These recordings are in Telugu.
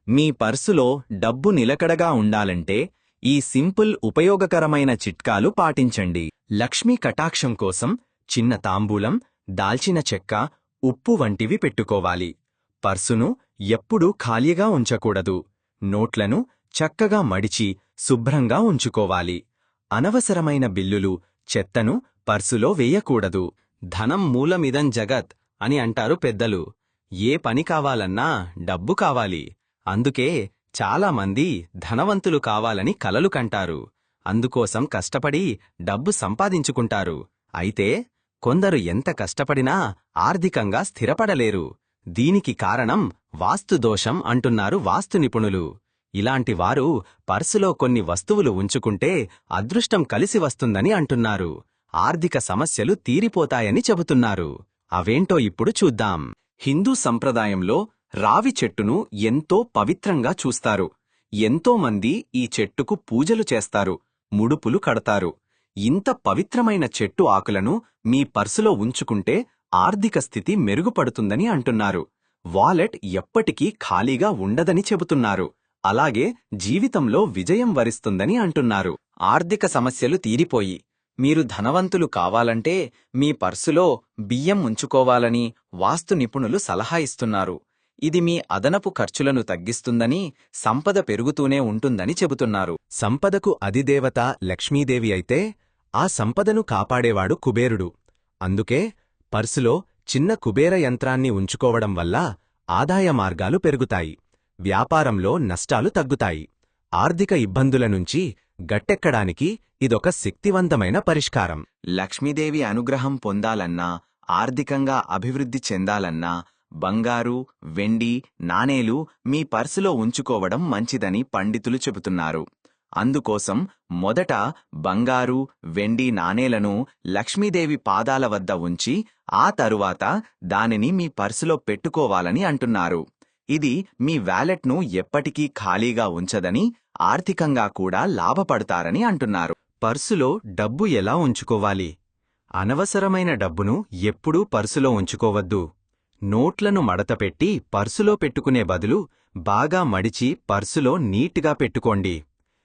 మీ పర్సులో డబ్బు నిలకడగా ఉండాలంటే ఈ సింపుల్ ఉపయోగకరమైన చిట్కాలు పాటించండి. లక్ష్మీ కటాక్షం కోసం చిన్న తాంబూలం, దాల్చిన చెక్క, ఉప్పు వంటివి పెట్టుకోవాలి. పర్సును ఎప్పుడూ ఖాళీగా ఉంచకూడదు. నోట్లను చక్కగా మడిచి శుభ్రంగా ఉంచుకోవాలి. అనవసరమైన బిల్లులు, చెత్తను పర్సులో వేయకూడదు. ధనం మూలమిదం జగత్ అని అంటారు పెద్దలు. ఏ పని కావాలన్నా డబ్బు కావాలి. అందుకే చాలామంది ధనవంతులు కావాలని కలలు కంటారు. అందుకోసం కష్టపడి డబ్బు సంపాదించుకుంటారు. అయితే కొందరు ఎంత కష్టపడినా ఆర్థికంగా స్థిరపడలేరు. దీనికి కారణం వాస్తుదోషం అంటున్నారు వాస్తు నిపుణులు. ఇలాంటి వారు పర్సులో కొన్ని వస్తువులు ఉంచుకుంటే అదృష్టం కలిసి వస్తుందని అంటున్నారు. ఆర్థిక సమస్యలు తీరిపోతాయని చెబుతున్నారు. అవేంటో ఇప్పుడు చూద్దాం. హిందూ సంప్రదాయంలో రావి చెట్టును ఎంతో పవిత్రంగా చూస్తారు. ఎంతోమంది ఈ చెట్టుకు పూజలు చేస్తారు, ముడుపులు కడతారు. ఇంత పవిత్రమైన చెట్టు ఆకులను మీ పర్సులో ఉంచుకుంటే ఆర్థిక స్థితి మెరుగుపడుతుందని అంటున్నారు. వాలెట్ ఎప్పటికీ ఖాళీగా ఉండదని చెబుతున్నారు. అలాగే జీవితంలో విజయం వరిస్తుందని అంటున్నారు. ఆర్థిక సమస్యలు తీరిపోయి మీరు ధనవంతులు కావాలంటే మీ పర్సులో బియ్యం ఉంచుకోవాలని వాస్తు నిపుణులు సలహా ఇస్తున్నారు. ఇది మీ అదనపు ఖర్చులను తగ్గిస్తుందని, సంపద పెరుగుతూనే ఉంటుందని చెబుతున్నారు. సంపదకు అధిదేవత లక్ష్మీదేవి అయితే ఆ సంపదను కాపాడేవాడు కుబేరుడు. అందుకే పర్సులో చిన్న కుబేర యంత్రాన్ని ఉంచుకోవడం వల్ల ఆదాయ మార్గాలు పెరుగుతాయి. వ్యాపారంలో నష్టాలు తగ్గుతాయి. ఆర్థిక ఇబ్బందుల నుంచి గట్టెక్కడానికి ఇదొక శక్తివంతమైన పరిష్కారం. లక్ష్మీదేవి అనుగ్రహం పొందాలన్నా, ఆర్థికంగా అభివృద్ధి చెందాలన్నా బంగారు, వెండి, నాణేలు మీ పర్సులో ఉంచుకోవడం మంచిదని పండితులు చెబుతున్నారు. అందుకోసం మొదట బంగారు, వెండి నాణేలను లక్ష్మీదేవి పాదాల వద్ద ఉంచి ఆ తరువాత దానిని మీ పర్సులో పెట్టుకోవాలని అంటున్నారు. ఇది మీ వ్యాలెట్ను ఎప్పటికీ ఖాళీగా ఉంచదని, ఆర్థికంగా కూడా లాభపడతారని అంటున్నారు. పర్సులో డబ్బు ఎలా ఉంచుకోవాలి? అనవసరమైన డబ్బును ఎప్పుడూ పర్సులో ఉంచుకోవద్దు. నోట్లను మడతపెట్టి పర్సులో పెట్టుకునే బదులు బాగా మడిచి పర్సులో నీట్గా పెట్టుకోండి.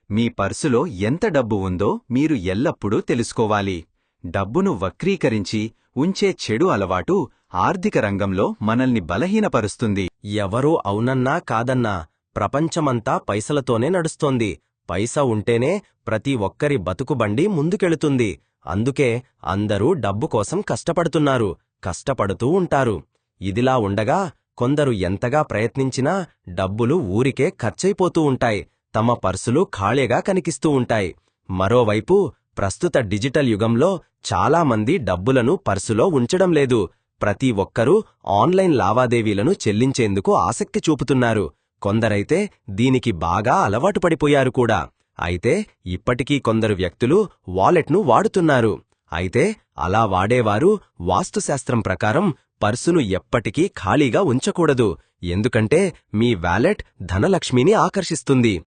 మీ పర్సులో ఎంత డబ్బు ఉందో మీరు ఎల్లప్పుడూ తెలుసుకోవాలి. డబ్బును వక్రీకరించి ఉంచే చెడు అలవాటు ఆర్థిక రంగంలో మనల్ని బలహీనపరుస్తుంది. ఎవరో అవునన్నా కాదన్నా ప్రపంచమంతా పైసలతోనే నడుస్తోంది. పైసా ఉంటేనే ప్రతి ఒక్కరి బతుకుబండి ముందుకెళుతుంది. అందుకే అందరూ డబ్బు కోసం కష్టపడుతున్నారు, కష్టపడుతూ ఉంటారు. ఇదిలా ఉండగా కొందరు ఎంతగా ప్రయత్నించినా డబ్బులు ఊరికే ఖర్చయిపోతూ ఉంటాయి. తమ పర్సులు ఖాళీగా కనిపిస్తూ ఉంటాయి. మరోవైపు ప్రస్తుత డిజిటల్ యుగంలో చాలామంది డబ్బులను పర్సులో ఉంచడం లేదు. ప్రతి ఒక్కరూ ఆన్లైన్ లావాదేవీలను చెల్లించేందుకు ఆసక్తి చూపుతున్నారు. కొందరైతే దీనికి బాగా అలవాటు పడిపోయారు కూడా. అయితే ఇప్పటికీ కొందరు వ్యక్తులు వాలెట్ను వాడుతున్నారు. అయితే అలా వాడేవారు వాస్తుశాస్త్రం ప్రకారం పర్సును ఎప్పటికీ ఖాళీగా ఉంచకూడదు. ఎందుకంటే మీ వాలెట్ ధనలక్ష్మిని ఆకర్షిస్తుంది.